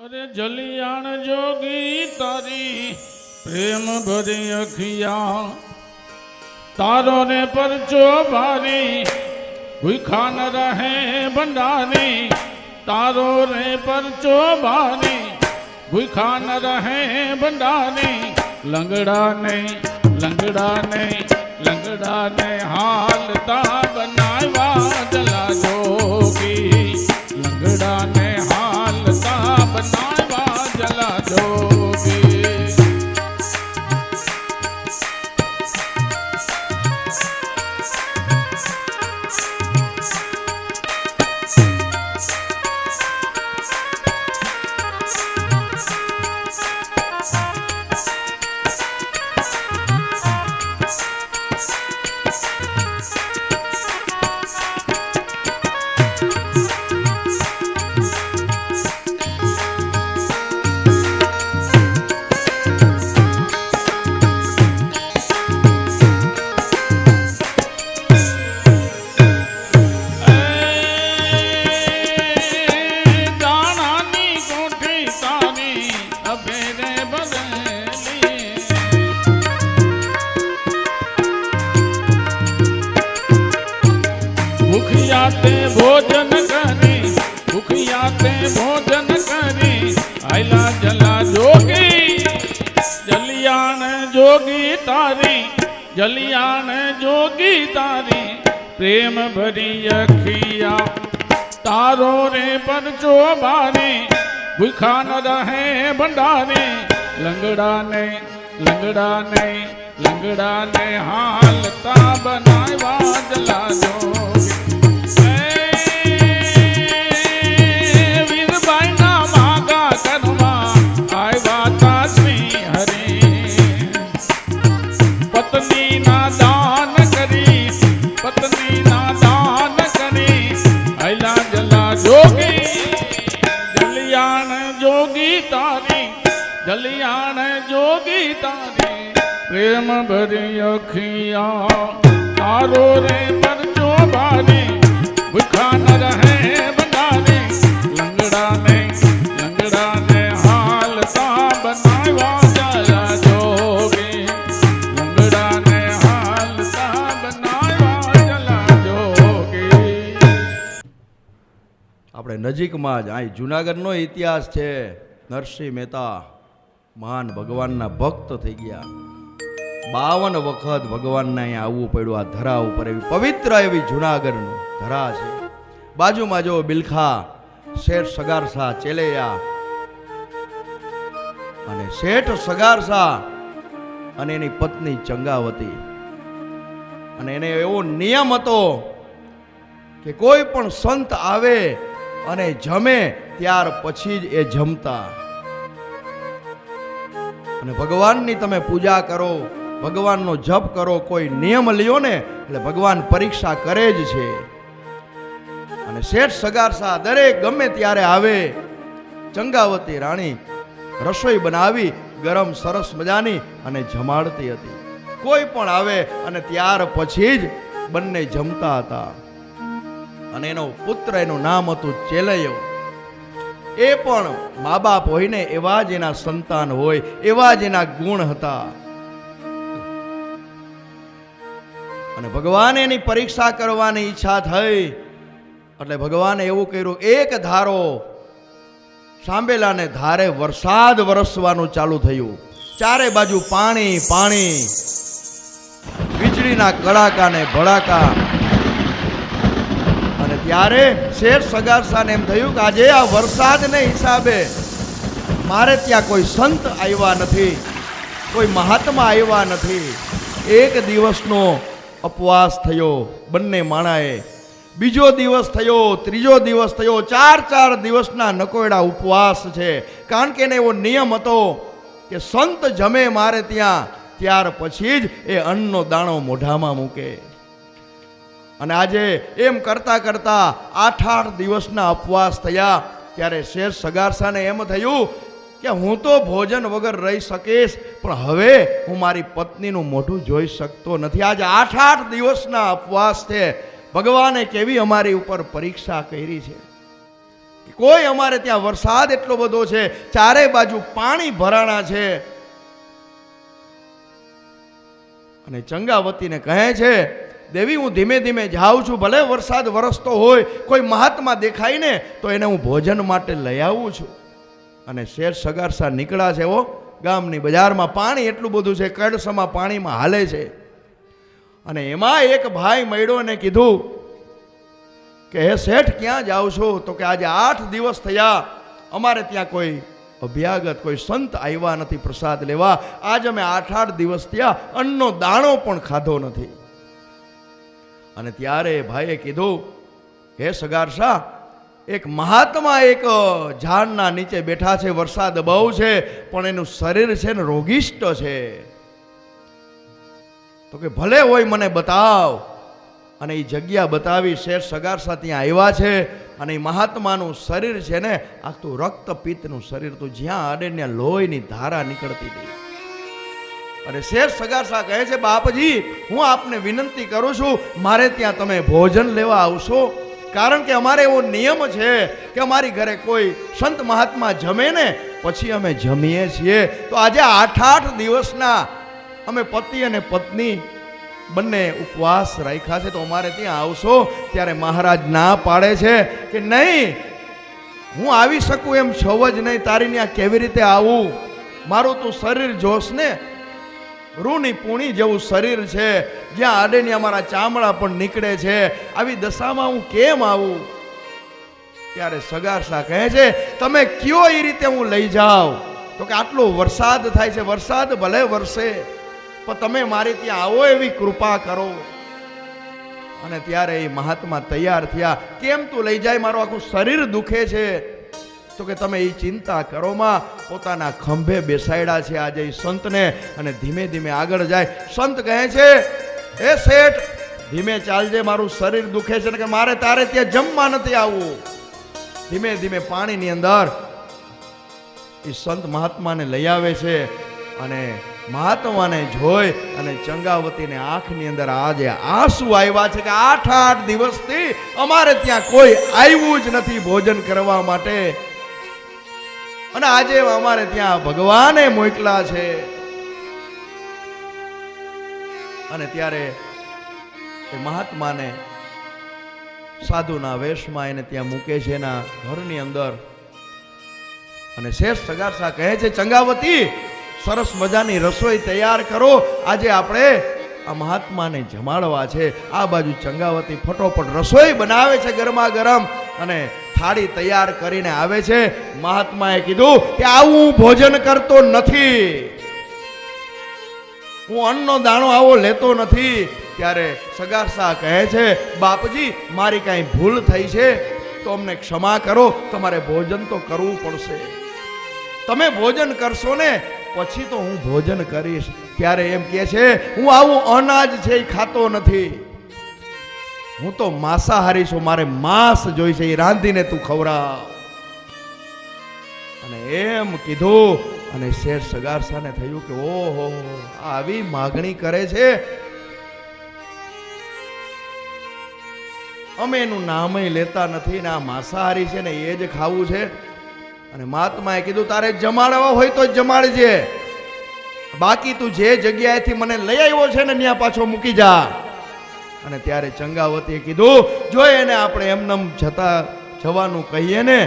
अरे जलियाण जोगी तारी प्रेम भरी अखिया तारो ने परचो भारी भूखा न रहे भंडारी तारो रे परचो भारी भूखा न रहे भंडारी लंगड़ा ने हालता बनावा जला जोगी लंगड़ा ने हालता बनावा जला जोगी भोजन करी आयला जला जोगी जलियाण जोगी तारी प्रेम भरी अखिया तारो रे परचो भारी भूखा न रहे भंडारी लंगड़ा ने हालता बनावा जला जोगी पत्नी ना दान करी आयला जला जोगी जलियाण जोगी तारी प्रेम भरी अखिया तारो रे परचो भारी भूखा न रहे भंडारी लंगड़ा ने हालता बनावा जला जोगी लंगड़ा ने हालता बनावा जला जोगी। આપણે નજીકમાં જ અહીં જુનાગઢનો ઇતિહાસ છે. નરસિંહ મહેતા મહાન ભગવાનના ભક્ત થઈ ગયા. 52 વખત ભગવાનને અહીંયા આવવું પડ્યું આ ધરા ઉપર. એવી પવિત્ર એવી જુનાગઢનું ધરા છે. બાજુમાં જો બિલખા શેઠ સગારસા ચેલૈયા અને શેઠ સગારસા અને એની પત્ની ચંગાવતી. અને એને એવો નિયમ હતો કે કોઈ પણ સંત આવે અને જમે ત્યાર પછી જ એ જમતા. અને ભગવાનની તમે પૂજા કરો, ભગવાનનો જપ કરો, કોઈ નિયમ લ્યો ને એટલે ભગવાન પરીક્ષા કરે જ છે. અને શેઠ સગારસા દરેક ગમે ત્યારે આવે. ચંગાવતી રાણી રસોઈ બનાવી ગરમ સરસ મજાની અને જમાડતી હતી. કોઈ પણ આવે અને ત્યાર પછી જ બંને જમતા હતા. અને એનો પુત્ર એનું નામ હતું ચેલૈયો. એ પણ મા બાપ હોય ને એવા જ એના સંતાન હોય, એવા જ એના ગુણ હતા. અને ભગવાને એની પરીક્ષા કરવાની ઈચ્છા થઈ એટલે ભગવાને એવું કર્યું, એક ધારો સાંભેલાને ધારે વરસાદ વરસવાનું ચાલુ થયું. ચારે બાજુ પાણી પાણી, વીજળીના કડાકા ને ભડાકા. ત્યારે શેઠ સગારસાને એમ થયું કે આજે આ વરસાદને હિસાબે મારે ત્યાં કોઈ સંત આવ્યા નથી, કોઈ મહાત્મા આવ્યા નથી. એક દિવસનો ઉપવાસ થયો બંને માણાએ. બીજો દિવસ થયો, ત્રીજો દિવસ થયો, 4 દિવસના નકોયડા ઉપવાસ છે. કારણ કે એને એવો નિયમ હતો કે સંત જમે મારે ત્યાં ત્યાર પછી જ એ અન્નનો દાણો મોઢામાં મૂકે. અને આજે એમ કરતા કરતા 8 દિવસના ઉપવાસ થયા. ત્યારે શેઠ સગારસાને એમ થયું કે હું તો ભોજન વગર રહી શકીશ, પણ હવે હું મારી પત્નીનું મોઢું જોઈ શકતો નથી. આજે 8 દિવસના ઉપવાસ છે. ભગવાને કેવી અમારી ઉપર પરીક્ષા કરી છે. કોઈ અમારે ત્યાં વરસાદ એટલો બધો છે, ચારે બાજુ પાણી ભરાણા છે. અને ચંગાવતીને કહે છે, દેવી હું ધીમે ધીમે જાઉં છું, ભલે વરસાદ વરસતો હોય, કોઈ મહાત્મા દેખાય ને તો એને હું ભોજન માટે લઈ આવું છું. અને શેઠ સગારસા નીકળ્યા છે. ગામની બજારમાં પાણી એટલું બધું છે, કડસમાં પાણીમાં હાલે છે. અને એમાં એક ભાઈ મળ્યો અને કીધું કે હે શેઠ ક્યાં જાઓ છો? તો કે આજે 8 દિવસ થયા અમારે ત્યાં કોઈ અભ્યાગત કોઈ સંત આવ્યા નથી પ્રસાદ લેવા. આજ અમે 8 દિવસ થયા અન્નનો દાણો પણ ખાધો નથી. અને ત્યારે ભાઈએ કીધું હે સગારસા, એક મહાત્મા એક ઝાડના નીચે બેઠા છે, વરસાદ બહુ છે પણ એનું શરીર છે ને રોગિષ્ટ છે. તો કે ભલે હોય મને બતાવ. અને એ જગ્યા બતાવી. શેઠ સગારસા ત્યાં આવ્યા છે. અને એ મહાત્માનું શરીર છે ને આખું રક્તપિત્તનું શરીર, તો જ્યાં આડે ત્યાં લોહીની ધારા નીકળતી હતી. અને શેઠ સગારસા કહે છે, બાપજી હું આપને વિનંતી કરું છું, મારે ત્યાં તમે ભોજન લેવા આવશો? કારણ કે અમારે એવો નિયમ છે કે અમારી ઘરે કોઈ સંત મહાત્મા જમે ને પછી અમે જમીએ છીએ. તો આજે 8 દિવસના અમે પતિ અને પત્ની બંને ઉપવાસ રાખ્યા છે, તો અમારે ત્યાં આવશો? ત્યારે મહારાજ ના પાડે છે કે નહીં, હું આવી શકું એમ છો જ નહીં. તારી ત્યાં કેવી રીતે આવું? મારું તું શરીર જોશ ને, રૂની પૂણી જેવું શરીર છે, જ્યાં આડેની અમારા ચામડા પણ નીકળે છે. આવી દશામાં હું કેમ આવું? ત્યારે સગારસા કહે છે, તમે કયો એ રીતે હું લઈ જાઉં? તો કે આટલો વરસાદ થાય છે, વરસાદ ભલે વરસે પણ તમે મારી ત્યાં આવો એવી કૃપા કરો. અને ત્યારે એ મહાત્મા તૈયાર થયા. કેમ તું લઈ જાય? મારું આખું શરીર દુખે છે. તો કે તમે એ ચિંતા કરો માં. પોતાના ખંભે બેસાડ્યા છે આજે એ સંતને, અને ધીમે ધીમે આગળ જાય. સંત કહે છે, હે શેઠ ધીમે ચાલજે, મારું શરીર દુખે છે કે મારે તારે ત્યાં જમવા નથી આવવું. ધીમે ધીમે પાણીની અંદર એ સંત મહાત્માને લઈ આવે છે. અને મહાત્માને જોઈ અને ચંગાવતીને આંખની અંદર આજે આંસુ આવ્યા છે કે 8 દિવસથી અમારે ત્યાં કોઈ આવ્યું જ નથી ભોજન કરવા માટે, અને આજે અમારે ત્યાં ભગવાને મોકલા છે. અને ત્યારે એ મહાત્માને સાધુના વેશમાં એને ત્યાં મૂકે છે એના ઘરની અંદર. અને શેઠ સગારસા કહે છે, ચંગાવતી સરસ મજાની રસોઈ તૈયાર કરો, આજે આપણે આ મહાત્માને જમાડવા છે. આ બાજુ ચંગાવતી ફટોફટ રસોઈ બનાવે છે ગરમા ગરમ, અને થાળી તૈયાર કરીને આવે છે. મહાત્માએ કીધું કે આવું ભોજન કરતો નથી, હું અન્નનો દાણો આવો લેતો નથી. ત્યારે સગારસા કહે છે, બાપજી મારી કાંઈ ભૂલ થઈ છે તો અમને ક્ષમા કરો, તમારે ભોજન તો કરવું પડશે. તમે ભોજન કરશો ને પછી તો હું ભોજન કરીશ. ત્યારે એમ કહે છે, હું આવું અનાજ છે એ ખાતો નથી, હું તો માંસાહારી છું, મારે માંસ જોઈ છે, એ રાંધીને તું ખવડાવ. અને એમ કીધું. અને શેઠ સગારસાને થયું કે ઓહો આવી માગણી કરે છે, અમે એનું નામય લેતા નથી ને આ માંસાહારી છે ને એ જ ખાવું છે. અને મહાત્માએ કીધું તારે જમાડવા હોય તો જમાડજે, બાકી તું જે જગ્યાએથી મને લઈ આવ્યો છે ને ત્યાં પાછો મૂકી જા. અને ત્યારે ચંગાવતીએ કીધું, જો એને આપણે એમનેમ જવાનું કહીએ ને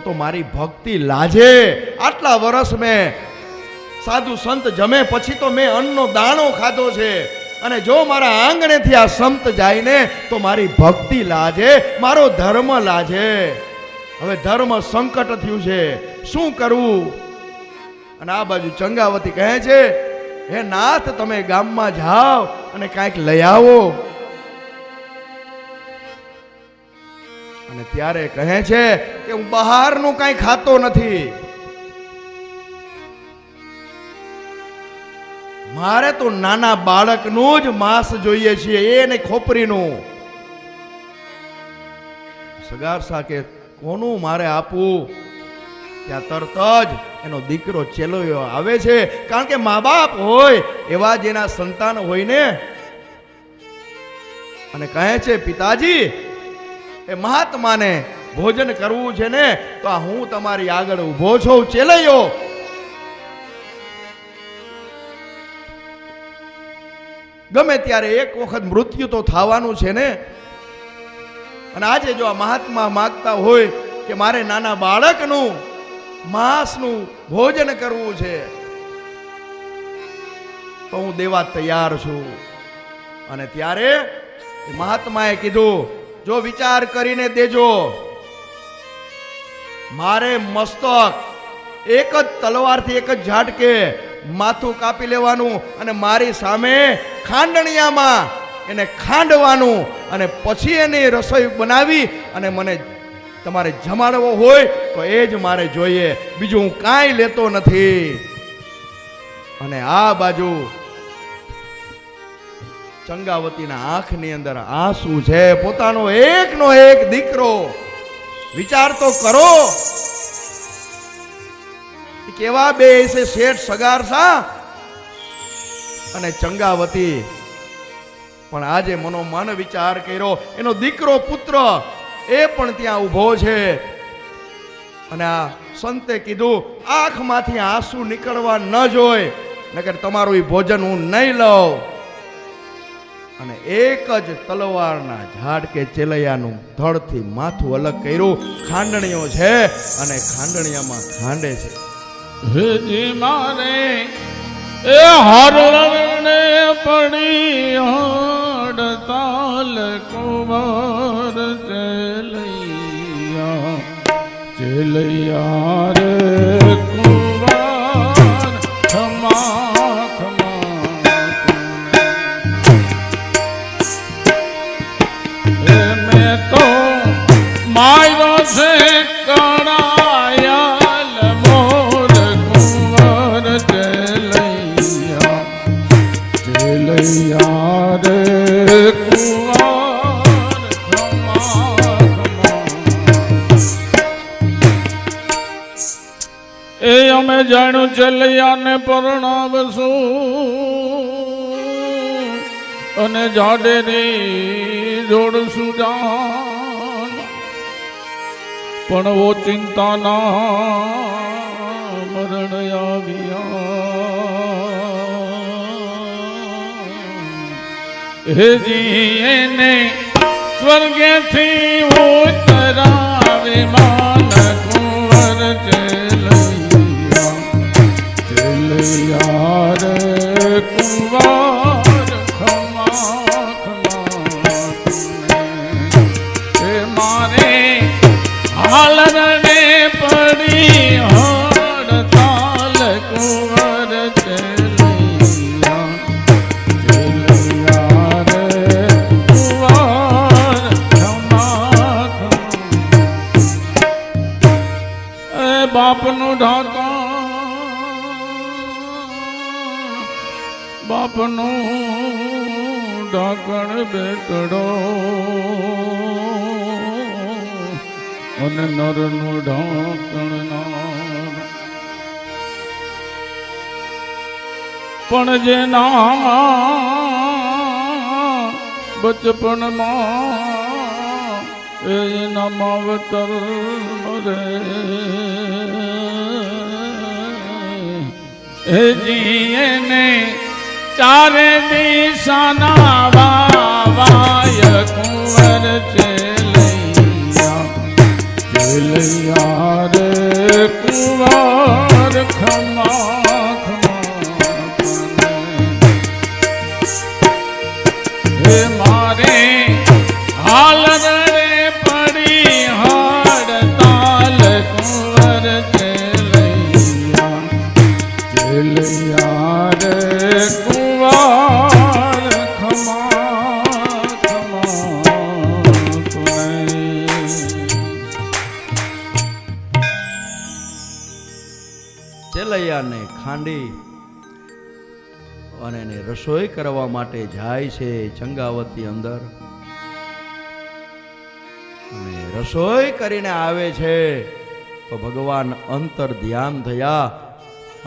તો મારી ભક્તિ લાજે. આટલા વર્ષ મેં સાધુ સંત જમે પછી તો મેં અન્નનો દાણો ખાધો છે, અને જો મારા આંગણેથી આ સંત જાય ને તો મારી ભક્તિ લાજે, મારો ધર્મ લાજે. હવે ધર્મ સંકટ થયું છે, શું કરવું? અને આ બાજુ ચંગાવતી કહે છે, હે નાથ તમે ગામમાં જાઓ અને કાંઈક લઈ આવો. અને ત્યારે કહે છે કે હું બહારનું કાંઈ ખાતો નથી, મારે તો નાના બાળકનું જ માંસ જોઈએ છે, એને ખોપરીનું. સગારસા કે કોનું મારે આપવું? ત્યાં તરત જ એનો દીકરો ચેલોયો આવે છે, કારણ કે મા બાપ હોય એવા જેના સંતાન હોય ને. અને કહે છે, પિતાજી એ મહાત્માને ભોજન કરવું છે ને તો આ હું તમારી આગળ ઊભો છું ચેલૈયો. ગમે ત્યારે એક વખત મૃત્યુ તો થવાનું છે ને. અને આજે જો આ મહાત્મા માગતા હોય કે મારે નાના બાળકનું માંસનું ભોજન કરવું છે તો હું દેવા તૈયાર છું. અને ત્યારે મહાત્માએ કીધું જો વિચાર કરીને દેજો. મારે મસ્તક એક જ તલવારથી એક જ ઝાટકે માથું કાપી લેવાનું અને મારી સામે ખાંડણિયામાં એને ખાંડવાનું અને પછી એની રસોઈ બનાવી અને મને તમારે જમાડવો હોય તો એ જ મારે જોઈએ, બીજું હું કાંઈ લેતો નથી. અને આ બાજુ ચંગાવતીના આંખની અંદર આંસુ છે. પોતાનો એકનો એક દીકરો. વિચાર તો કરો કેવા બે છે શેઠ સગારસા અને ચંગાવતી. પણ આજે મનોમન વિચાર કર્યો એનો દીકરો પુત્ર એ પણ ત્યાં ઊભો છે. અને આ સંતે કીધું આંખમાંથી આંસુ નીકળવા ન જોય, નકર તમારું એ ભોજન હું નહીં લઉં. અને એક જ તલવારના ઝાડકે ચેલૈયાનું ધડથી માથું અલગ કર્યું. ખાંડણીઓ છે અને ખાંડણીયામાં ખાંડે છે. હેજી મારે એ હરણે પડી હડતાલ કુંવર ચેલૈયા ચેલૈયા રે કુંવર ખમા ખમા એ મેં તો માયરો છે કણાયલ મોર કુંવર ચેલૈયા ચેલૈયા રે કુંવર ખમા ખમા એ અમે જાણ્યું ચેલૈયાને પરણાવશું અને જાડેરી જોડશું જાન. પણ વો ચિંતાના મરણ આવ્યા. હેજી એને સ્વર્ગેથી ઉતરાવે માન કુંવર ચેલૈયા ચેલૈયા રે કુંવર ખમા ખમા એ મારે હાલરને પડી હડતાલ કુંવર ચેલૈયા ચેલૈયા રે કુંવર ખમા ખમા. એ બાપનું ઢાંકા બાપનું ઢાંકણ બેટડો અને નરનું ઢાંકણ ના. પણ જેના બચપણમાં એના માવતર મરે હેજી એને ચારે દિશાના વાય કુંવર ચેલૈયા ચેલૈયા રે કુંવર ખમા ખમા. હે મારે હાલ રે પડી હડતાલ કુંવર ચેલૈયા ચેલૈયા રે કુંવર ખમા ખમા તુને. ચેલૈયાને ખાંડી અને એને રસોઈ કરવા માટે જાય છે ચંગાવતી અંદર. અને રસોઈ કરીને આવે છે તો ભગવાન અંતર ધ્યાન થયા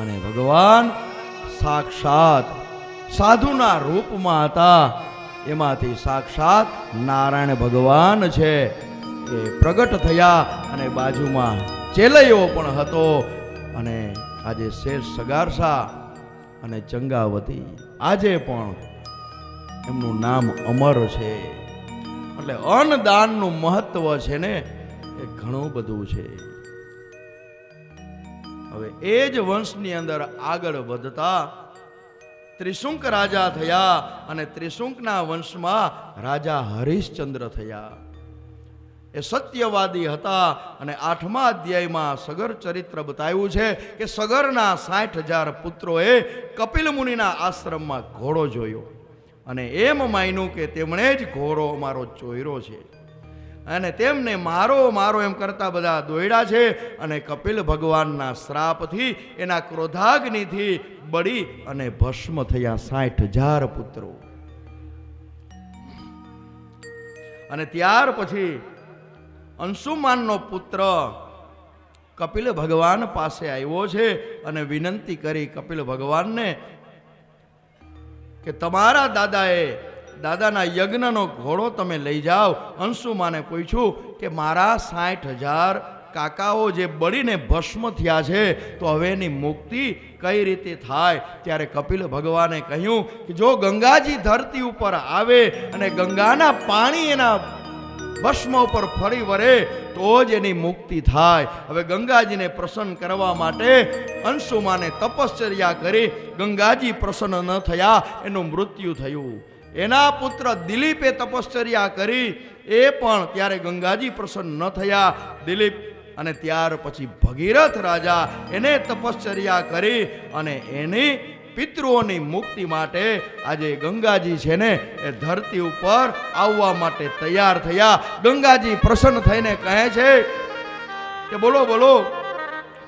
અને ભગવાન સાક્ષાત સાધુના રૂપમાં હતા. એમાંથી સાક્ષાત નારાયણ ભગવાન છે. એ પ્રગટ થયા અને બાજુમાં ચેલૈયો પણ હતો. અને આજે શેઠ સગારસા અને ચંગાવતી આજે પણ એમનું નામ અમર છે. એટલે અન્નદાનનું મહત્વ છે ને એ ઘણું બધું છે. હવે એ જ વંશની અંદર આગળ વધતા ત્રિશુંક રાજા થયા અને ત્રિશુંકના વંશમાં રાજા હરિશ્ચંદ્ર થયા. એ સત્યવાદી હતા અને 8મા અધ્યાયમાં સગર ચરિત્ર બતાવ્યું છે કે સગરના 60,000 પુત્રોએ કપિલ મુનિના આશ્રમમાં ઘોડો જોયો અને એમ માન્યું કે તેમણે જ ઘોડો અમારો ચોર્યો છે અને તેમને મારો મારો એમ કરતા બધા દોડ્યા છે. અને કપિલ ભગવાનના શ્રાપથી એના ક્રોધાગ્નિથી બળી અને ભસ્મ થયા 60,000 પુત્રો. અને ત્યાર પછી અંશુમાનનો પુત્ર કપિલ ભગવાન પાસે આવ્યો છે અને વિનંતી કરી કપિલ ભગવાનને કે તમારા દાદાના યજ્ઞનો ઘોડો તમે લઈ જાઓ. અંશુમાને પૂછ્યું કે મારા 60,000 કાકાઓ જે બળીને ભસ્મ થયા છે તો હવે એની મુક્તિ કઈ રીતે થાય? ત્યારે કપિલ ભગવાને કહ્યું કે જો ગંગાજી ધરતી ઉપર આવે અને ગંગાના પાણી એના ભસ્મ ઉપર ફરી વરે તો જ એની મુક્તિ થાય. હવે ગંગાજીને પ્રસન્ન કરવા માટે અંશુમાને તપશ્ચર્યા કરી. ગંગાજી પ્રસન્ન ન થયા, એનું મૃત્યુ થયું. એના પુત્ર દિલીપે તપશ્ચર્યા કરી, એ પણ ત્યારે ગંગાજી પ્રસન્ન ન થયા. દિલીપ અને ત્યાર પછી ભગીરથ રાજા એને તપશ્ચર્યા કરી અને એની પિતૃઓની મુક્તિ માટે આજે ગંગાજી છે ને એ ધરતી ઉપર આવવા માટે તૈયાર થયા. ગંગાજી પ્રસન્ન થઈને કહે છે કે બોલો બોલો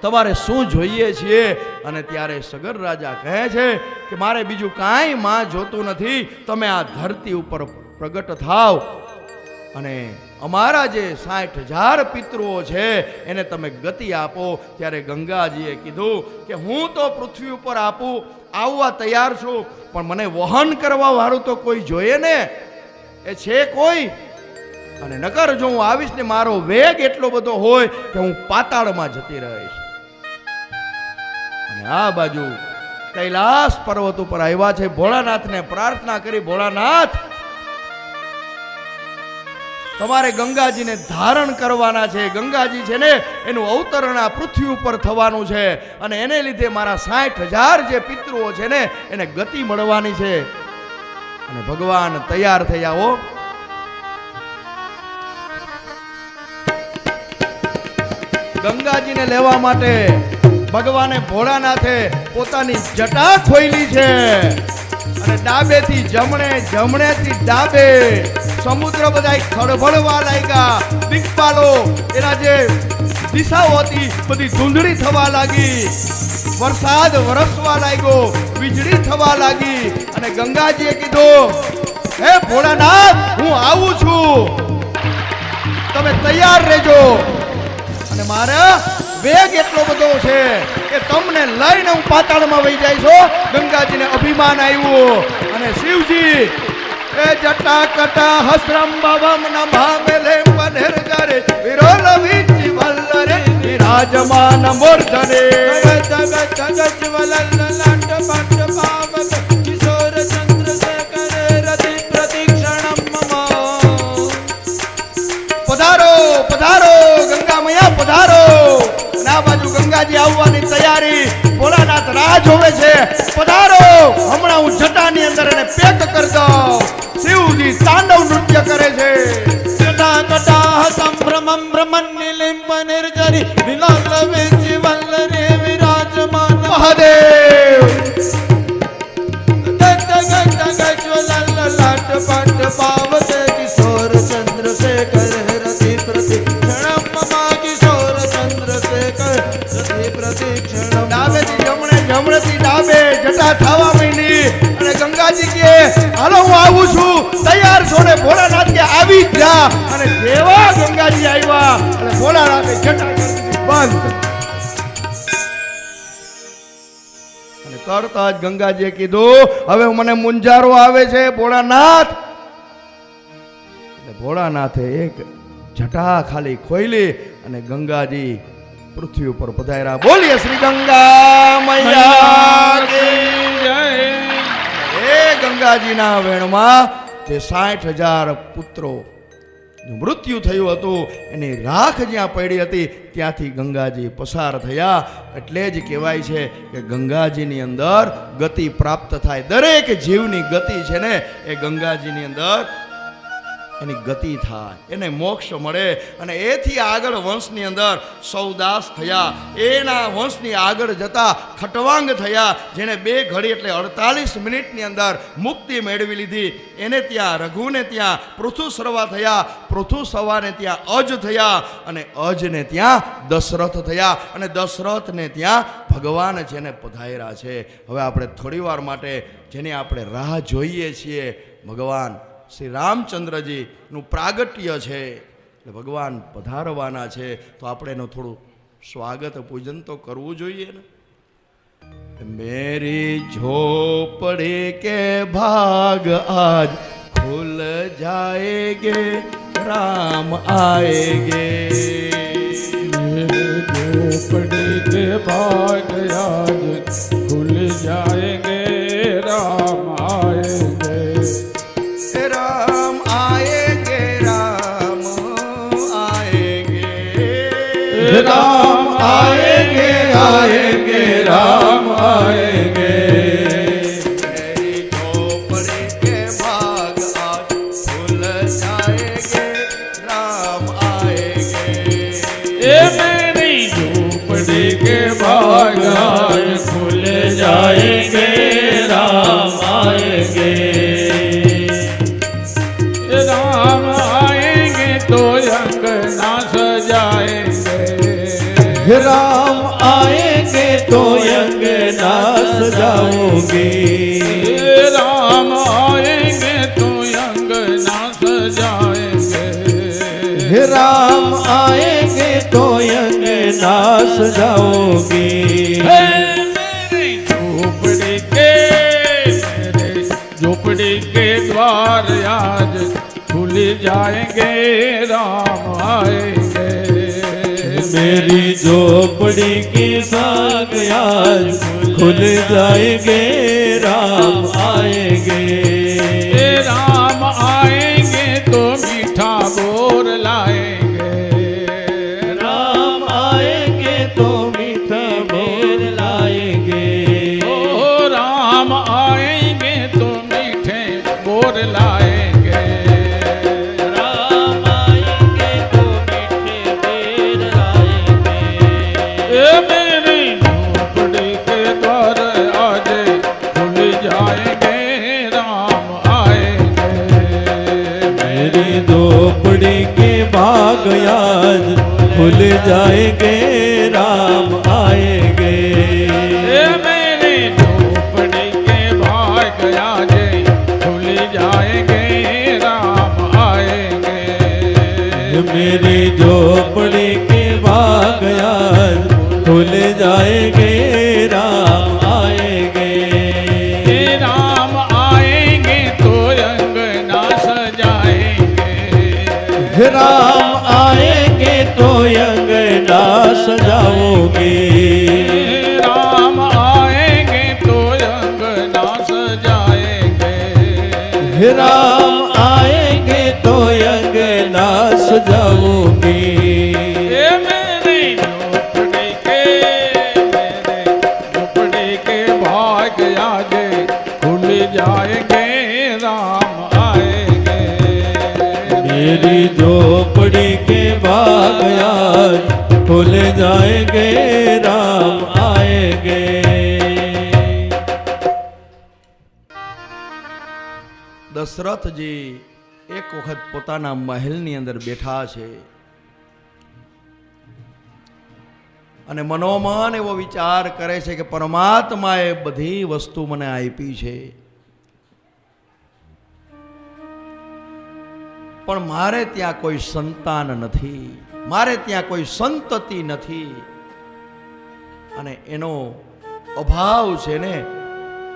તમારે શું જોઈએ છીએ? અને ત્યારે સગર રાજા કહે છે કે મારે બીજું કાંઈ માં જોતું નથી, તમે આ ધરતી ઉપર પ્રગટ થાવ અને અમારા જે 60,000 પિતૃઓ છે એને તમે ગતિ આપો. ત્યારે ગંગાજીએ કીધું કે હું તો પૃથ્વી ઉપર આવવા તૈયાર છું, પણ મને વહન કરવા વાળું તો કોઈ જોઈએ ને, એ છે કોઈ? અને નકર જો હું આવીશ ને મારો વેગ એટલો બધો હોય કે હું પાતાળમાં જતી રહીશ. અને આ બાજુ કૈલાસ પર્વત ઉપર આવ્યા છે. ભોળાનાથને પ્રાર્થના કરી, ભોળાનાથ તમારે ગંગાજીને ધારણ કરવાના છે. ગંગાજી છે ને એનું અવતરણ આ પૃથ્વી ઉપર થવાનું છે અને એને લીધે મારા 60,000 જે પિતૃઓ છે ને એને ગતિ મળવાની છે. અને ભગવાન તૈયાર થયા. હો ગંગાજીને લેવા માટે ભગવાને ભોળાનાથે પોતાની જટા ખોઈલી છે અને ડાબેથી જમણે, જમણેથી ડાબે સમુદ્ર બધાય ખળભળવા લાગ્યા. દિક્પાલો એના જે દિશાઓ હતી બધી ધૂંધળી થવા લાગી. વરસાદ વરસવા લાગ્યો, વીજળી થવા લાગી. અને ગંગાજીએ કીધું, હે ભોળાનાથ હું આવું છું, તમે તૈયાર રહેજો. અને મારા વેગ એટલો બધો છે કે તમને લઈને હું પાતાળમાં વહી જાય છો. ગંગાજીને અભિમાન આવ્યું અને શિવજી એ જટા કટા હસ્રમ ભવમ નભામેલે પનહેરગરે વિરોલ વિચી વલ્લરે વિરાજમાન મૂર્ધરે જગત જગત વલલ લાટ પટ પાવક કિશોર ચંદ્ર શેખરે રતિ પ્રતિક્ષણમ મમ. પધારો પધારો ગંગા મૈયા પધારો. આ બાજુ ગંગાજી આવવાની તૈયારી. ભોળાનાથ રાહ જોવે છે. પધારો, હમણાં હું જટાની અંદર એને પેક કરી દઉં. શિવજી તાંડવ નૃત્ય કરે છે. જટા કટા સંભ્રમમ બ્રહ્મનિલિંબ નિર્જરી વિલાલ વેચી વલ્લરે વિરાજમાન મહાદેવ. ગત ગત ગજ્વલલ લાટ પટ પાવતે કિશોર ચંદ્ર શેખર રતિ પ્રતિક્ષણમ મમા કિશોર ચંદ્ર શેખર રતિ પ્રતિક્ષણમ. ડાબેથી જમણે, જમણેથી ડાબે જટા થવા માંડી અને ગંગાજી કે હાલો હું આવું છું, તૈયાર છો ને? ભોળાનાથ કે આવી જા. અને જેવા ગંગાજી આવ્યા અને ભોળાનાથે જટા કરી દીધી બંધ. અને તરત જ ગંગાજીએ કીધું હવે મને મુંજારો આવે છે ભોળાનાથ. એટલે ભોળાનાથે એક જટા ખાલી ખોઈલી અને ગંગાજી પૃથ્વી ઉપર પધાર્યા. બોલીએ શ્રી ગંગા મૈયા કી જય. એ ગંગાજીના વેણમાં જે 60,000 પુત્રો મૃત્યુ થયું હતું એની રાખ જ્યાં પડી હતી ત્યાંથી ગંગાજી પસાર થયા. એટલે જ કહેવાય છે કે ગંગાજીની અંદર ગતિ પ્રાપ્ત થાય. દરેક જીવની ગતિ છે ને એ ગંગાજીની અંદર એની ગતિ થાય, એને મોક્ષ મળે. અને એથી આગળ વંશની અંદર સૌદાસ થયા, એના વંશની આગળ જતા ખટવાંગ થયા, જેને 2 ઘડી એટલે 48 મિનિટની અંદર મુક્તિ મેળવી લીધી. એને ત્યાં રઘુને ત્યાં પૃથુસર્વા થયા, પૃથુસર્વાને ત્યાં અજ થયા, અને અજને ત્યાં દશરથ થયા, અને દશરથને ત્યાં ભગવાન જેને પધાર્યા છે. હવે આપણે થોડી વાર માટે જેની આપણે રાહ જોઈએ છીએ, ભગવાન શ્રી રામચંદ્રજીનું પ્રાગટ્ય છે, એટલે ભગવાન પધારવાના છે, તો આપણે એનું થોડું સ્વાગત પૂજન તો કરવું જોઈએ ને. મેરી ઝોપડી કે ભાગ આજ ખુલ જાએગે, રામ આएगे. झोपड़ी के भाग आज खुल जाएंगे, राम आएंगे. राम आएगे, राम आएगे, राम आएंगे, आएंगे, राम आएंगे. मेरी झोपड़ी के भाग आज खुल जाएगे, राम आएगे. ये मेरी झोपड़ी के भाग आज खुल जाएंगे, राम आएंगे. राम आएंगे तो अंगना सजाएंगे, राम आएंगे तो अंगना सजाओगे. राम आएंगे तो अंगना सजाएंगे. राम आएंगे तो अंगना सजाओगे. मेरी झोपड़ी के द्वार आज खुल जाएंगे, राम आएंगे. मेरी झोपड़ी की साग आज खुल जाएंगे, राम आएंगे. राम आएंगे तो मीठा बोर लाएंगे, राम आएंगे तो मीठा बोर लाएंगे. ओ राम आएंगे तो मीठे बोर लाएंगे. राम आएंगे तो मीठे बोर लाएंगे. मेरी झोपड़ी के द्वार आज खुल जाएंगे, राम आएंगे. मेरी झोपड़ी के भाग आज खुल जाएंगे, राम आएंगे. मेरी झोपड़ी के भाग आज खुल जाएंगे, राम आएंगे. मेरी झोपड़ी के भाग आज खुल जाएंगे, राम आएंगे. राम आएंगे तो अंगना सजाएंगे, राम आएंगे तो अंगना सजाओगे. राम आएंगे तो अंगना सजाएंगे. राम आएंगे तो अंगना सजाओगे. मेरी झोपड़ी के भाग आज खुल जाएंगे, राम आएंगे. मेरी झोपड़ी के भाग आज खुल जाएंगे, राम आएंगे. દશરથજી એક વખત પોતાના મહેલની અંદર બેઠા છે અને મનોમન એવો વિચાર કરે છે કે પરમાત્માએ બધી વસ્તુ મને આપી છે, પણ મારે ત્યાં કોઈ સંતાન નથી, મારે ત્યાં કોઈ સંતતિ નથી, અને એનો અભાવ છે ને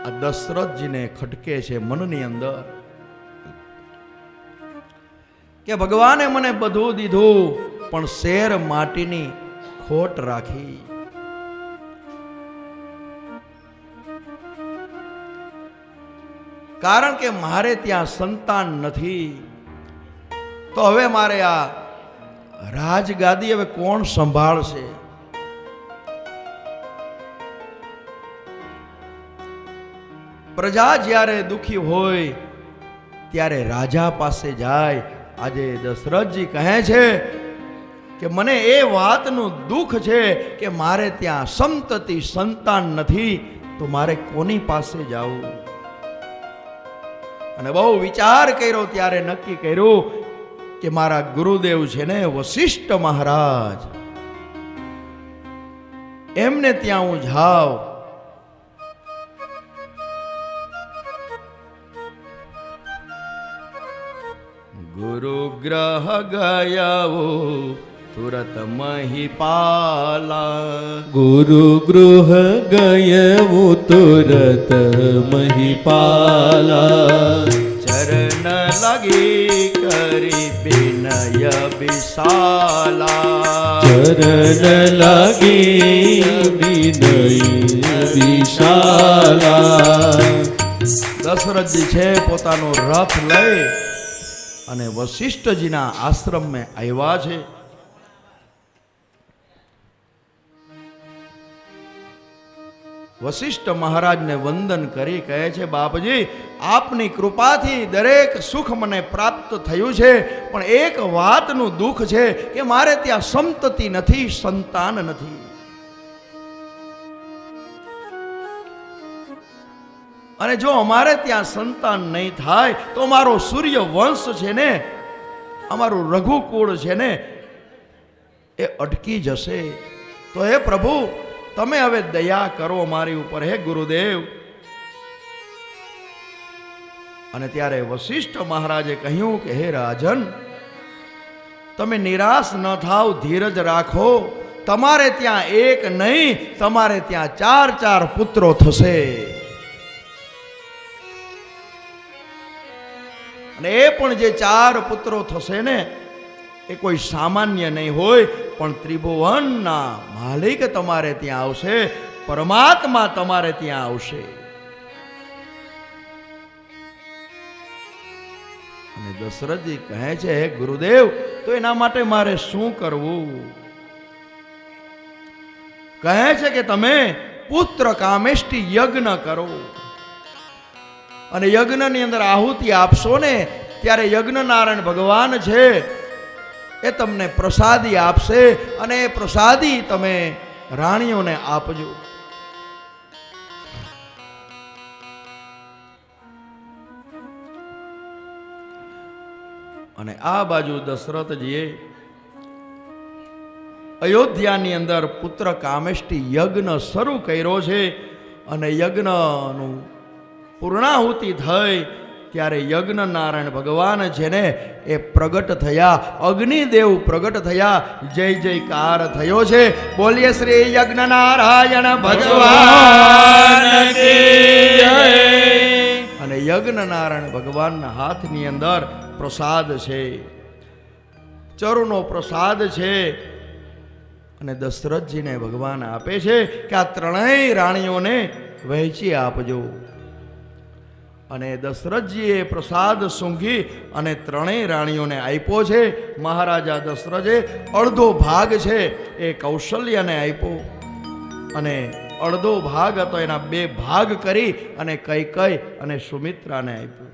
આ દશરથજીને ખટકે છે મનની અંદર. કે ભગવાને મને બધું દીધું પણ શેર માટીની ખોટ રાખી. કારણ કે મારે ત્યાં સંતાન નથી, તો હવે મારે આ રાજગાદી હવે કોણ સંભાળશે? પ્રજા જ્યારે દુખી હોય ત્યારે રાજા પાસે જાય. આજે દશરથજી કહે છે કે મને એ વાતનું દુઃખ છે કે મારે ત્યાં સંતતિ સંતાન નથી, તો મારે કોની પાસે જવું? અને બહુ વિચાર કર્યો ત્યારે નક્કી કર્યું કે મારા ગુરુદેવ છે ને વશિષ્ઠ મહારાજ, એમને ત્યાં હું જાઉં. ગુરુ ગ્રહ ગયાવો તુરત મહિપાલા. ગુરુ ગૃહ ગયવું તુરત મહિપાલા. ચરણ લગી કરી વિનય વિશાલા. ચરણ લાગી વિનય વિશાલા. દશરથજી છે પોતાનો રથ લઈ અને વશિષ્ઠજીના આશ્રમમાં આવ્યા છે. વશિષ્ઠ મહારાજને વંદન કરી કહે છે, બાપજી આપની કૃપાથી દરેક સુખ મને પ્રાપ્ત થયું છે, પણ એક વાતનું દુઃખ છે કે મારે ત્યાં સંતતિ નથી, સંતાન નથી. અને જો અમારે ત્યાં સંતાન નહીં થાય તો મારો સૂર્ય વંશ છે ને, અમારું રઘુકુળ છે ને, એ અટકી જશે. તો હે પ્રભુ તમે હવે દયા કરો મારી ઉપર, હે ગુરુદેવ. અને ત્યારે વશિષ્ઠ મહારાજે કહ્યું કે હે રાજન, તમે નિરાશ ન થાવ, ધીરજ રાખો. તમારે ત્યાં એક નહીં, તમારે ત્યાં 4 પુત્રો થશે. અને એ પણ જે 4 પુત્રો થશે ને, એ કોઈ સામાન્ય નહીં હોય, પણ ત્રિભુવનના માલિક તમારે ત્યાં આવશે, પરમાત્મા તમારે ત્યાં આવશે. અને દશરથજી કહે છે, હે ગુરુદેવ, તો એના માટે મારે શું કરવું? કહે છે કે તમે પુત્ર કામેષ્ટિ યજ્ઞ કરો, અને યજ્ઞની અંદર આહુતિ આપશો ને, ત્યારે યજ્ઞનારાયણ ભગવાન છે એ તમને પ્રસાદી આપશે, અને એ પ્રસાદી તમે રાણીઓને આપજો. અને આ બાજુ દશરથજીએ અયોધ્યાની અંદર પુત્ર કામેષ્ટિ યજ્ઞ શરૂ કર્યો છે. અને યજ્ઞનું પૂર્ણાહુતિ થઈ ત્યારે યજ્ઞ નારાયણ ભગવાન છે ને એ પ્રગટ થયા, અગ્નિદેવ પ્રગટ થયા. જય જયકાર થયો છે. બોલીએ શ્રી યજ્ઞ નારાયણ ભગવાન કી જય. અને યજ્ઞ નારાયણ ભગવાનના હાથની અંદર પ્રસાદ છે, ચરુનો પ્રસાદ છે. અને દશરથજીને ભગવાન આપે છે કે આ 3 રાણીઓને વહેંચી આપજો. અને દશરથજીએ પ્રસાદ સૂંઘી અને 3 રાણીઓને આપ્યો છે. મહારાજા દશરથે અડધો ભાગ છે એ કૌશલ્યાને આપ્યો, અને અડધો ભાગ હતો એના 2 ભાગ કરી અને કૈકેયી અને સુમિત્રાને આપ્યો.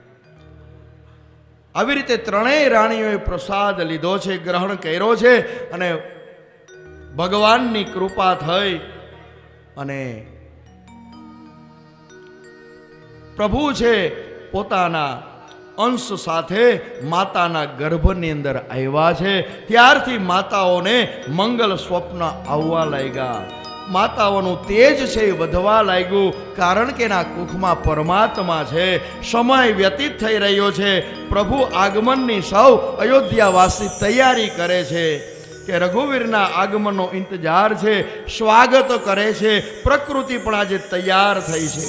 આવી રીતે 3 રાણીઓએ પ્રસાદ લીધો છે, ગ્રહણ કર્યો છે. અને ભગવાનની કૃપા થઈ અને પ્રભુ છે પોતાના અંશ સાથે માતાના ગર્ભની અંદર આવ્યા છે. ત્યારથી માતાઓને મંગલ સ્વપ્ન આવવા લાગ્યા, માતાઓનું તેજ છે એ વધવા લાગ્યું, કારણ કે એના કુખમાં પરમાત્મા છે. સમય વ્યતીત થઈ રહ્યો છે, પ્રભુ આગમનની સૌ અયોધ્યાવાસી તૈયારી કરે છે કે રઘુવીરના આગમનનો ઇંતજાર છે, સ્વાગત કરે છે. પ્રકૃતિ પણ આજે તૈયાર થઈ છે.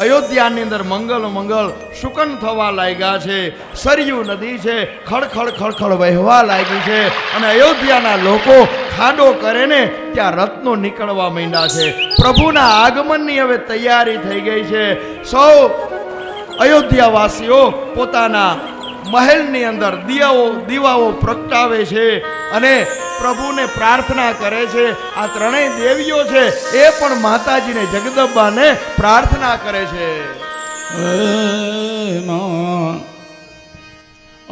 અયોધ્યાની અંદર મંગલ મંગલ શુકન થવા લાગ્યા છે. સરયુ નદી છે ખડખડ ખડખડ વહેવા લાગી છે અને અયોધ્યાના લોકો ખાડો કરે ને ત્યાં રત્નો નીકળવા માંડ્યા છે. પ્રભુના આગમનની હવે તૈયારી થઈ ગઈ છે. સૌ અયોધ્યાવાસીઓ પોતાના મહેલની અંદર દીવાઓ પ્રગટાવે છે અને પ્રભુને પ્રાર્થના કરે છે. આ ત્રણેય દેવીઓ છે એ પણ માતાજીને જગદંબાને પ્રાર્થના કરે છે.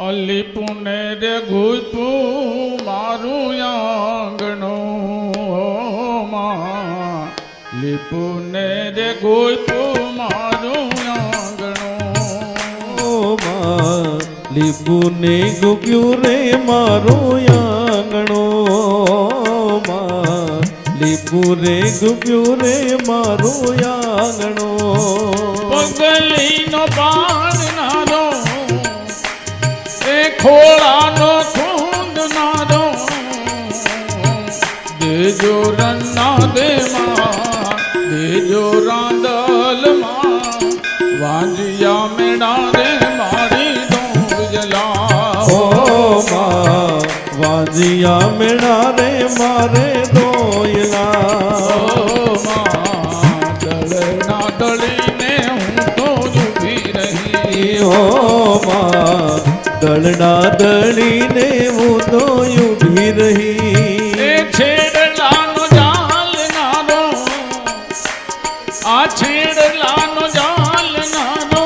અલી પુને રે ગુઈપુ મારું આંગણું લીપુને રે ગુઈપુ મારું આંગણું લીપુને ગુપ્યું રે મારો આંગણો લીપુ રે ગુપ્યું રે મારો આંગણો પગલીનો બાંધનારો એ ખોળાનો ખૂંદનારો દેજો રન્ના દેમાં દેજો રાંદલમાં વાંજિયા મેળા રે મારી વાજિયા મેળા રે મારે દોયલા દળના દળીને હું તો ઊભી રહી હો દળના દળીને હું તો ઊભી રહી. એ છેડલાનો જાલનારો આ છેડલાનો જાલનારો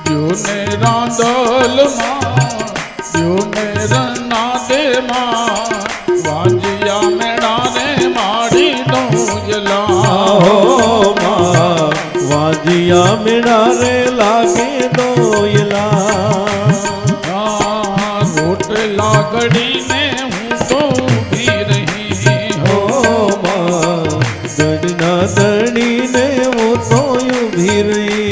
જોને રાંદલમાં જોને રન્ના દેમાં વાંજિયા મેળા રે મારી દોયલા વાજિયા મેળા રે લાગે દોયલા રોટલા ઘડીને હું તો ઊભી રહી હો દળના દળીને હું તો ઊભી રહી.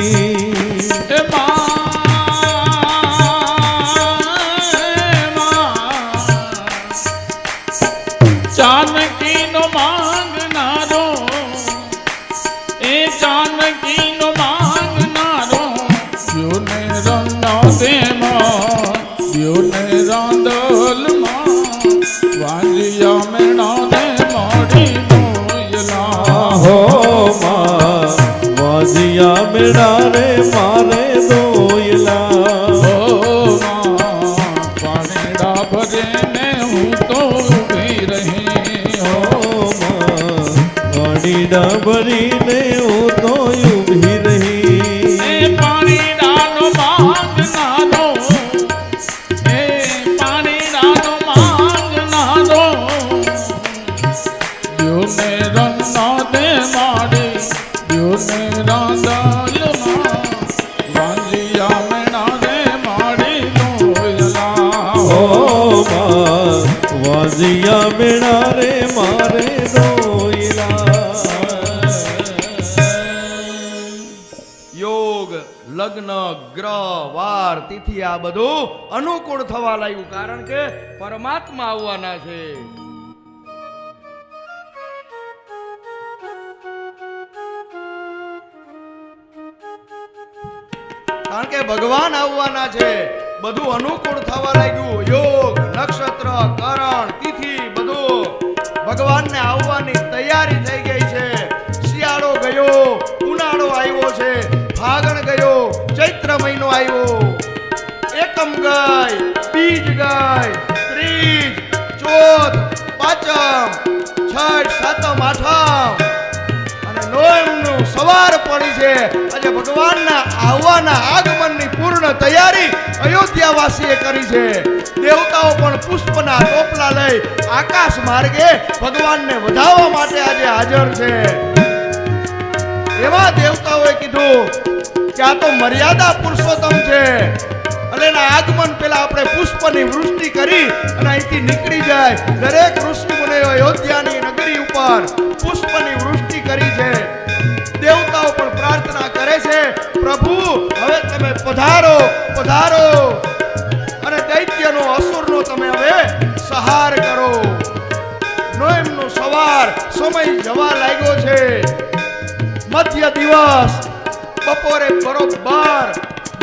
जानकीनो मांगनारो ए जानकीनो मांगनारो योने रंगा देमा योने रांदलमा वांजिया मेणा ने मारी दोयला હો વાજિયા મેળા રે મારે દોયલા પાણીડા ભરે ને હું તો ઊભી રહી પાણીડા ભરીને હું તો ઊભી રહી. પાણીડાનો માંગનારો એ પાણીડાનો માંગનારો યોને રંગના દે માડી યોને રાંદલમાં વાંજિયા મેણા રે માડી દોયલા વાજિયા મેળા રે મારે દોયલા. યોગ લગ્ન ગ્રહ વાર તિથિ આ બધું અનુકૂળ થવા લાગ્યું કારણ કે પરમાત્મા આવવાના છે. કારણ કે ભગવાન આવવાના છે બધું અનુકૂળ થવા લાગ્યું. યોગ નક્ષત્ર કરણ તિથિ બધું ભગવાનને આવવાની તૈયારી થઈ ગઈ છે. શિયાળો ગયો ઉનાળો આવ્યો છે ફાગણ ગયો ચૈત્ર મહિનો આવ્યો એકમ ગઈ બીજ ગઈ ત્રીજ ચોથ પાંચમ છઠ સાતમ આઠમ અને નોમનું સવાર પડી છે. આજે ભગવાનના આવવાના આગમનની પૂર્ણ તૈયારી અયોધ્યાવાસીએ કરી છે. દેવતાઓ પણ પુષ્પના ટોપલા લઈ આકાશ માર્ગે ભગવાનને વધાવવા માટે આજે હાજર છે. એવા દેવતાઓએ કીધું કે આ તો મર્યાદા પુરુષોત્તમ છે અને એના આગમન પહેલા આપણે પુષ્પની વૃષ્ટિ કરી અને અહીંથી નીકળી જાય. દરેક ઋષિ મુનિઓ અયોધ્યાની નગરી ઉપર પુષ્પની વૃષ્ટિ કરી છે. દેવતાઓ પણ પ્રાર્થના કરે છે પ્રભુ હવે તમે પધારો પધારો અને દૈત્યનો અસુરનો તમે હવે સંહાર કરો. નોએમનો સવાર સમય જવા લાગ્યો છે. મધ્ય દિવસ, બપોરે બરોબર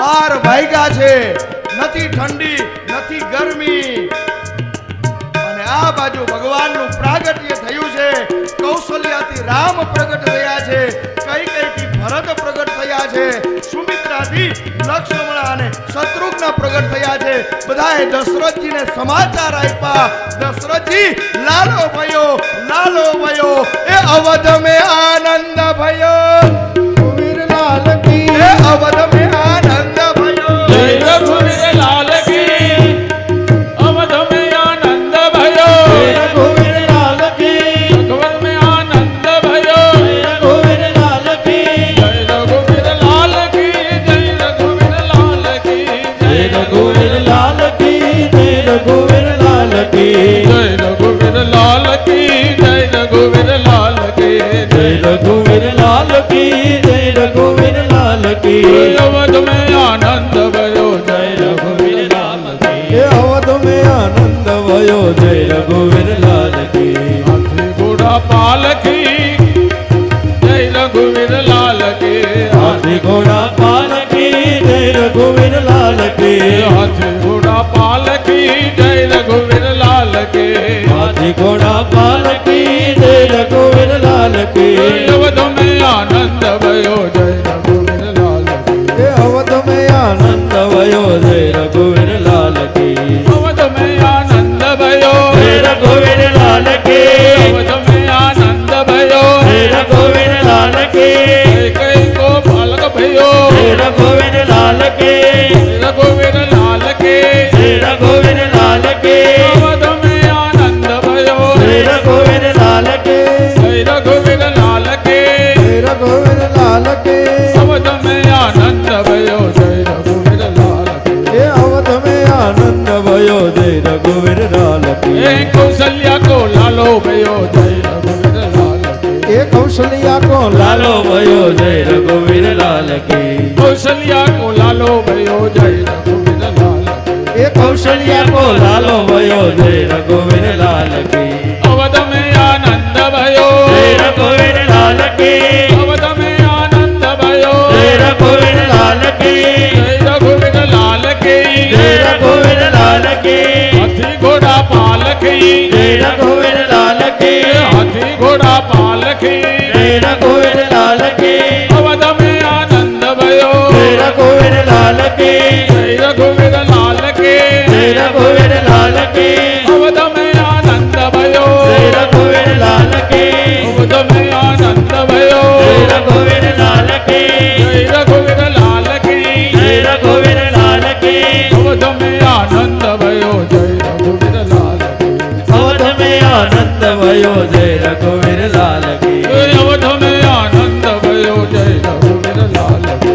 12 વાગ્યા છે. નથી ઠંડી નથી ગરમી, અને આ બાજુ ભગવાનનું પ્રાગટ્ય થયું છે. કૌશલ્યાથી રામ પ્રગટ થયા છે, કૈકેયીથી ભરત પ્રગટ થયા છે, સુમિત્રાથી લક્ષ્મણ અને શત્રુઘ્ન પ્રગટ થયા છે. બધાએ દશરથજીને સમાચાર આપ્યા. દશરથજી લાલો ભયો એ અવધ મેં આનંદ ભયો, રઘુવીરલાલ કી એ અવધ મેં આનંદ ભયો. જય રઘુવીર લાલ કી અવધ में आनंद भयो રઘુવીરલાલ કી रघुवर में आनंद भयो રઘુવીરલાલ કી जय रघुवीर लाल की जय रघुवीर लाल की જય રઘુવીરલાલ કી જય રઘુવીરલાલ કી जय रघुवीर लाल की जय रघुवीर लाल की જય રઘુવીરલાલ કી જય રઘુવીરલાલ કી अवध में आनंद भयो जय રઘુવીરલાલ કી એ અવધ મેં આનંદ ભયો જય રઘુવીરલાલ કી हाथी घोड़ा पालकी जय रघुवीर लाल की હાથી ઘોડા પાલકી જય રઘુવીરલાલ કી हाथी घोड़ा पालकी जय रघुवीर लाल की હાથી ઘોડા પાલકી જય રઘુવીરલાલ કી अवध में आनंद भयो जय रघुवीर लाल की એ અવધ મેં આનંદ ભયો જય રઘુવીરલાલ કી अवध में आनंद भयो જય રઘુવીરલાલ કી अवध में आनंद भयो જય રઘુવીરલાલ કી कई को बालक भयो જય રઘુવીરલાલ કી रघुवीर लाल के જય રઘુવીરલાલ કી अवध में आनंद भयो જય રઘુવીરલાલ કી जय रघुवीर लाल के જય રઘુવીરલાલ કી अवध में आनंद भयो जय रघुवीर लाल के એ અવધ મેં આનંદ ભયો જય રઘુવીરલાલ કી ए कौशल्या को लालो भयो जय रघुवीर लाल के એ કૌશલ્યા કો લાલો ભયો જય રઘુવીરલાલ કી कौशल्या को लालो भयो जय रघुवीर लाल के એ કૌશલ્યા કો લાલો ભયો જય રઘુવીરલાલ કી अवध में आनंद भयो જય રઘુવીરલાલ કી अवध में आनंद भयो જય રઘુવીરલાલ કી जय रघुवीर लाल के જય રઘુવીરલાલ કી हाथी घोड़ा पालकी જય રઘુવીરલાલ કી हाथी घोड़ा पालकी જય રઘુવીરલાલ કી अवध में आनंद भयो જય રઘુવીરલાલ કી जय रघुवीर लाल के જય રઘુવીરલાલ કી अवध में आनंद भयो જય રઘુવીરલાલ કી अवध में आनंद भयो જય રઘુવીરલાલ કી जय रघुवीर लाल की જય રઘુવીરલાલ કી अवध में आनंद भयो जय रघुवीर लाल की અવધ મેં આનંદ ભયો જય રઘુવીરલાલ કી अवध में आनंद भयो जय रघुवीर लाल की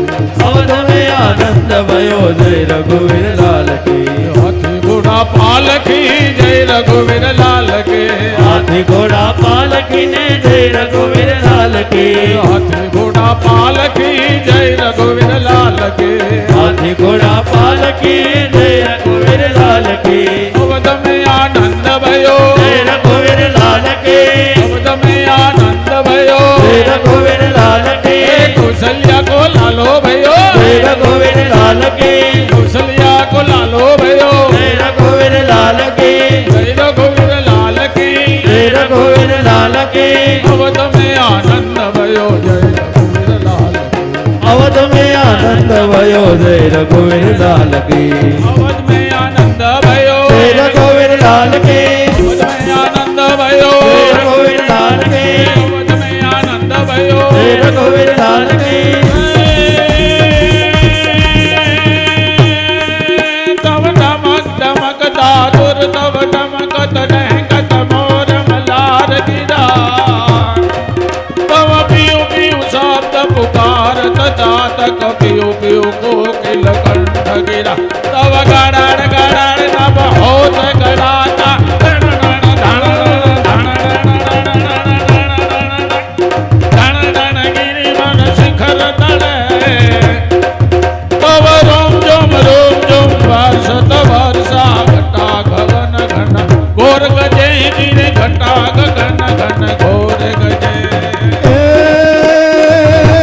અવધ મેં આનંદ ભયો જય રઘુવીરલાલ કી हाथी घोड़ा पालकी जय रघुवीर लाल के હાથી ઘોડા પાલકી ને જય રઘુવીરલાલ કી हाथी घोड़ा पालकी जय रघुवीर लाल के હાથી ઘોડા પાલકી જય રઘુવીરલાલ કી अवध में आनंद भयो જય રઘુવીરલાલ કી अवध में आनंद भयो જય રઘુવીરલાલ કી कौशल्या को लालो भयो જય રઘુવીરલાલ કી कौशल्या को लालो भयो જય રઘુવીરલાલ કી जय रघुवीर लाल की જય રઘુવીરલાલ કી अवध में आनंद भयो जय रघुवीर लाल की અવધ મેં આનંદ ભયો જય રઘુવીરલાલ કી अवध में आनंद भयो જય રઘુવીરલાલ કી अवध में आनंद भयो જય રઘુવીરલાલ કી अवध में आनंद भयो જય રઘુવીરલાલ કી तव टमक टमक दादुर तव टमकत डहकत मोर मलार गिरा तव पियु पियु शब्द पुकारत जातक पियु पियु कोकिल कंठ गिरा तव गड़ाड़ गड़ाड़ तब होत गड़ाता धन गिरि मन शिखर तड़े तव रोम जोम वर्षत वर्षा घटा गगन घन घोर गजे गिरे घटा गगन घन घोर गजे એ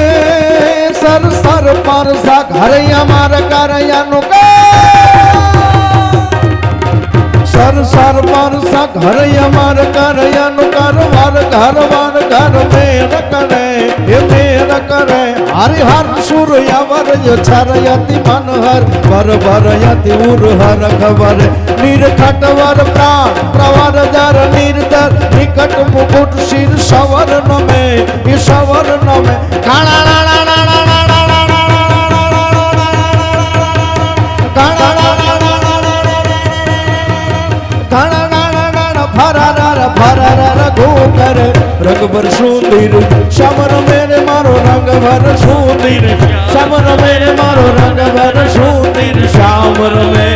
અમાર કરયાનું સર સર પરસા ઘર અમાર કરયાનું કરવાર ઘરવાર ઘર મેર કરે એ મેર કરે હરિહર સૂર્યવર છરયતિ મનહર પર ભરયતિ ઉરહર ખબર નિરખટવર પ્રાણ પ્રવર જર નિર્ધર નિકટ મુકુટ શિર સવર નમે એ સવર નમે રંગભર સુંદર સમર મેરે મારો રંગભર સુંદર સમર મેરે મારો રંગભર સુંદર શ્યામર મે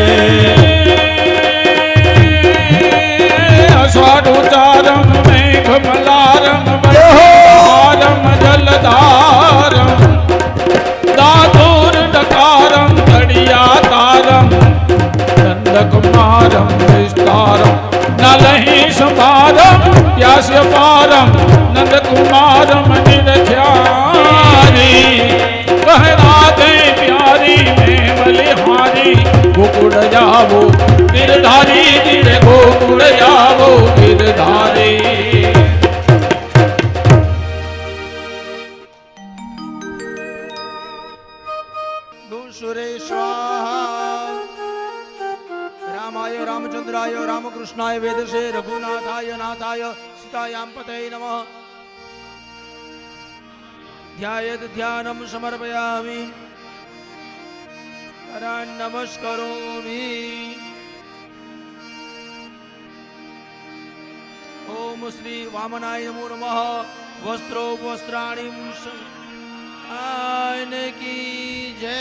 સ્વાડુચારમ મેઘમલારમ વૈહારમ જલધારમ દાદુર ડકારમ તડિયાતારમ નંદકુમારમ વિસ્તારમ નલહી સમારમ પ્યાસ્ય પારમ નંદકુમારમ નિરખ્યારી કહરા દે પ્યારી મેં બલિહારી ગોકુળ જાવો ગિરધારી ગિર ગોકુળ જાવો ગિરધારી રામાય રામચંદ્રાય રામકૃષ્ણાય વેદસે રઘુનાથાય નાથાય સીતાયામ પતય નમઃ ધ્યાયેત ધ્યાનમ સમર્પયામિ કરાન નમસ્કરોમિ ઓમ શ્રી વામનાય નમો નમઃ વસ્ત્રો વસ્ત્રાણી આને કી જય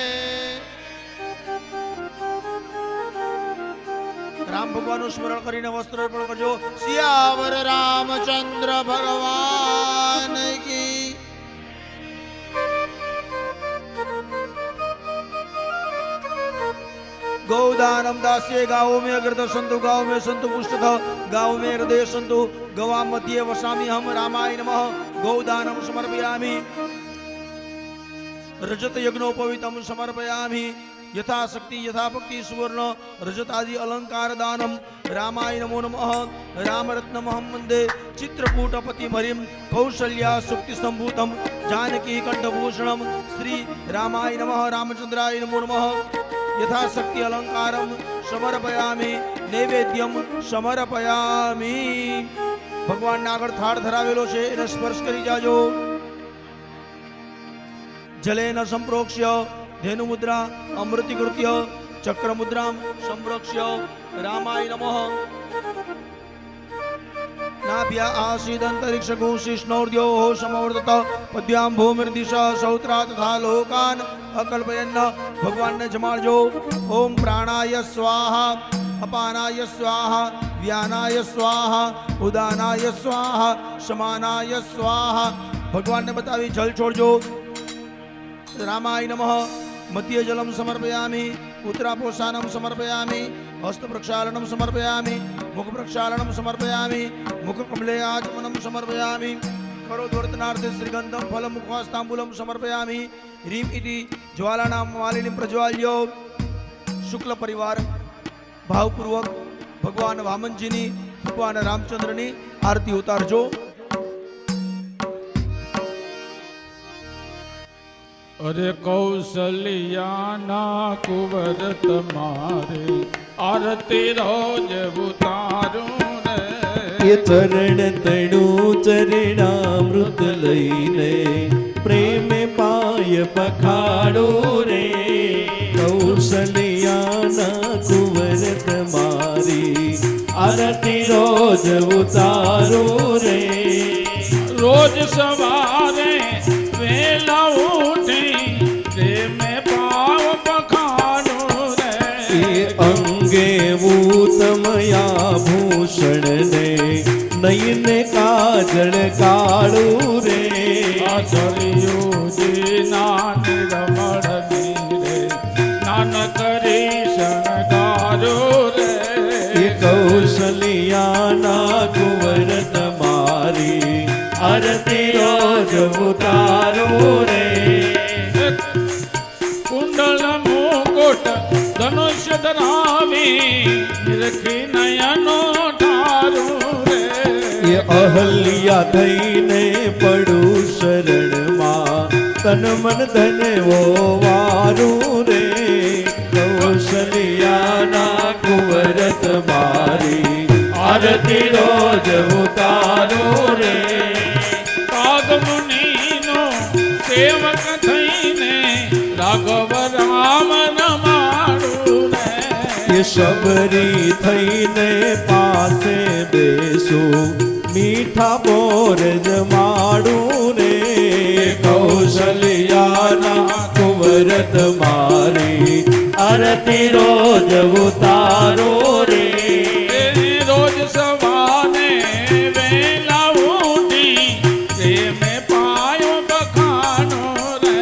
રામ ભગવાનનું સ્મરણ કરીને વસ્ત્ર અર્પણ કરજો સિયાવર રામચંદ્ર ભગવાન કી गौदानम दास्ये गाँव में अग्रत संतु गाँव में संतु पुस्तक गाँव में हृदय संतु गवा मध्ये वसामि हम रामाय नमः गौदानम समर्पयामि रजत यज्ञोपवीतम समर्पयामि यथाशक्ति यथाभक्ति सुवर्ण रजत आदि अलंकार दानम रामाय नमो नमः रामरत्नमहं वन्दे चित्रकूटपति मरिम कौशल्या सुक्ति संभूतम जानकी कंठभूषणम श्री रामाय नमः रामचंद्राय नमो नमः यथाशक्ति अलंकारम समर्पयामि नैवेद्यम समर्पयामि भगवान ने आगळ थाળ ધરાવેલો છે એને સ્પર્શ કરી જાજો जलेन संप्रोक्ष्य धेनु मुद्रा अमृतिकृत्य चक्र मुद्रा संरक्ष्य रामाय नमः नाभ्या आसीदंतरिक्ष घोषिष्णोर्द्यो समवर्तत पद्यां भूमिर्दिशा सौत्रा तथा लोकान अकल्पयन्न भगवान ने जमाड़जो ओम प्राणाय स्वाहा अपानाय स्वाहा व्यानाय स्वाहा उदानाय स्वाहा समानाय स्वाहा भगवान ने बतावी जल छोड़जो रामाय नमः मध्य जलम समर्पयामि उत्तरापोषाणम समर्पयामि हस्त प्रक्षालनम समर्पयामि मुख प्रक्षालनम समर्पयामि मुख कमले आचमनम समर्पयामि करोद्वर्तनार्थे श्रीगंधम फलम मुखास्तांबूलम समर्पयामि ह्रीं इति ज्वालानां मालिनीं प्रज्वाल्य शुक्ल परिवार भावपूर्वक भगवान वामनजीनी भगवान रामचंद्रनी आरती उतारजो। अरे कौशल्याना कुंवर तुम्हारे आरती रोज उतारूं रे ये चरण तणु चरणामृत लईने प्रेम पाय पखाड़ो रे कौशल्याना कुंवर तुम्हारी आरती रोज उतारो रे रोज सवारे वेला उठी प्रेम पाव पखाड़ो रे अंगे ऊतमया भूषण ने नयन काजल काळू रे आचर्यो जी नान रमण रे नान करी शणगारो रे कौशल्याना कुंवर तुम्हारी आरती रोज उतारो रे कुंडल मुख ધનુષ્ય ધરાવી નિરખી નયનો ઠારું રે એ અહલ્યા થઈને પડું શરણમાં તન મન ધન ઓ વારું રે કૌશલ્યાના કુંવરત મારી આરતી રોજ ઉતારું રે કાગ મુનિનો સેવક થઈને રાઘવ રામ નમાડું રે એ શબરી થઈને પાસે બેસું મીઠા બોર જમાડું રે કૌશલ્યાના કુંવરત મારી આરતી રોજ ઉતારો રે રોજ સવારે વેલા ઉઠી પ્રેમે પાયો બખાનો રે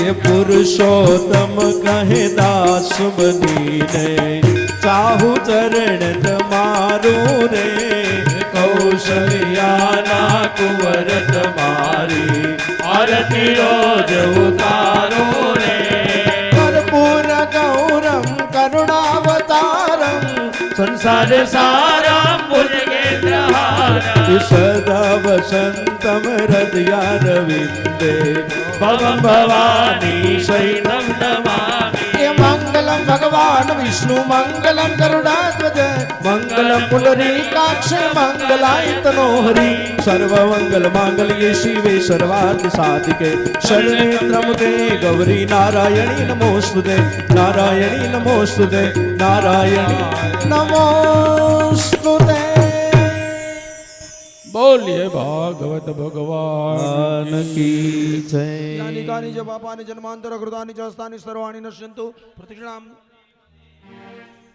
એ પુરુષોત્તમ કહે દાસ બનીને ચાહુ ચરણ તમારું રે કૌશલ્યાના કુંવરત મારી આરતી રોજ ઉતારો રે કર્પૂર ગૌરમ કરુણાવતારમ સંસાર સારમ ભુજગેન્દ્રહારમ સદા વસંતમ હૃદયારવિંદે ભવમ ભવાની શૈનમ નમામિ એ મંગલમ ભગવાન વિષ્ણુ મંગલમ ગરુડાધ્વજ મંગલમ પુંડરીકાક્ષ મંગલાય તનોહરી સર્વમંગલ માંગલ્ये શિવે સર્વાર્થ સાધિકે શરણે ત્રંબકે ગૌરી નારાયણી નમોસ્તુતે નારાયણી નમોસ્તુતે નારાયણી નમોસ્તુતે બોલીએ ભાગવત ભગવાન કી જય यानि कानि च पापानि जन्मांतर कृतानि च हस्तानि सर्वाणि नश्यन्तु प्रतिक्षणाम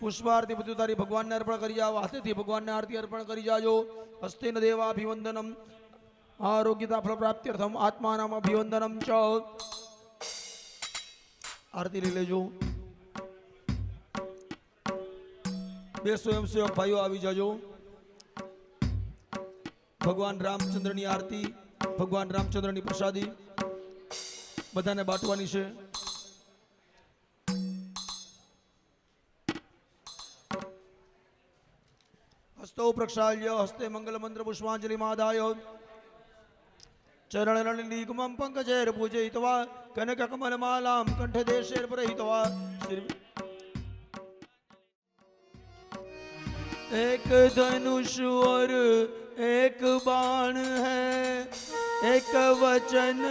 पुष्पारती प्रत्युतारी भगवान ने अर्पण करी जाओ हाथेથી ભગવાનને આરતી અર્પણ કરી જાજો હસ્તેન દેવાભિવંદનમ આરોગ્યતા ફળ પ્રાપ્ત્યર્થમ આત્માનામ અભિવંદનમ ચ આરતી લઈ લેજો બે સ્વયંસેવક ભાઈઓ આવી જાજો ભગવાન રામચંદ્રની આરતી ભગવાન રામચંદ્રની પ્રસાદી બધાને બાંટવાની છે હસ્તો પ્રક્ષાલ્ય હસ્તે મંગલ મંત્ર પુષ્પાંજલિ માદાય ચરણ નલિનીકમં પંકજેર પૂજયિત્વા કનક કમલ માલામ કંઠ દેશેર પરહિત્વા एक धनुष और एक बाण है एक वचन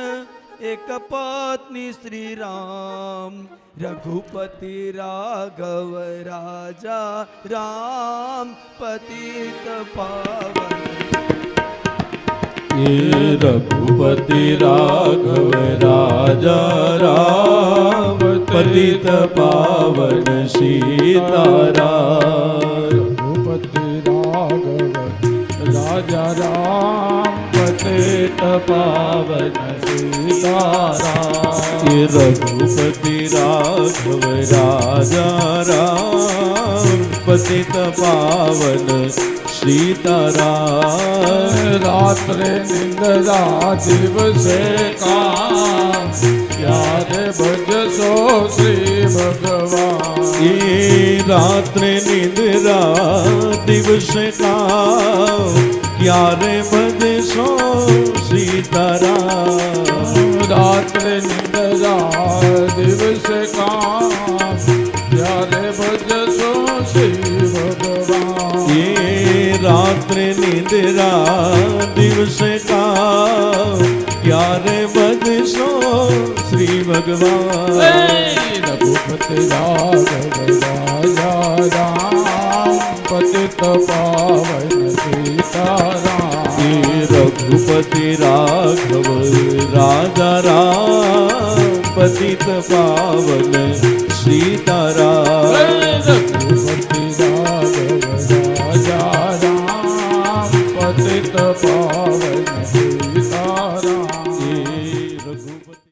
एक पत्नी श्री राम रघुपति राघव राजा राम पतित पावन ये रघुपति राघव राजा राम पतित पावन सीताराम रघुपति राघव राजा राम पतित पावन सीताराम ये रघुपति राघव राजा राम पतित पावन सीताराम रात्रे निंद्रा दिवसे काम यारे भजसो श्री भगवान ये रात्रे निंद्रा दिवस का क्यारे बदसो सीताराम रात्रे निंद्रा दिवस काम यारे भजसो श्री भगवान ये रात्रि निंद्रा दिवस का क्यारे बदसो श्री भगवान रघुपति राघव राजा राम पतित पावन सीताराम ये रघुपति राघव राजा राम पतित पावन सीताराम रघुपति राघव राजा राम पतित पावन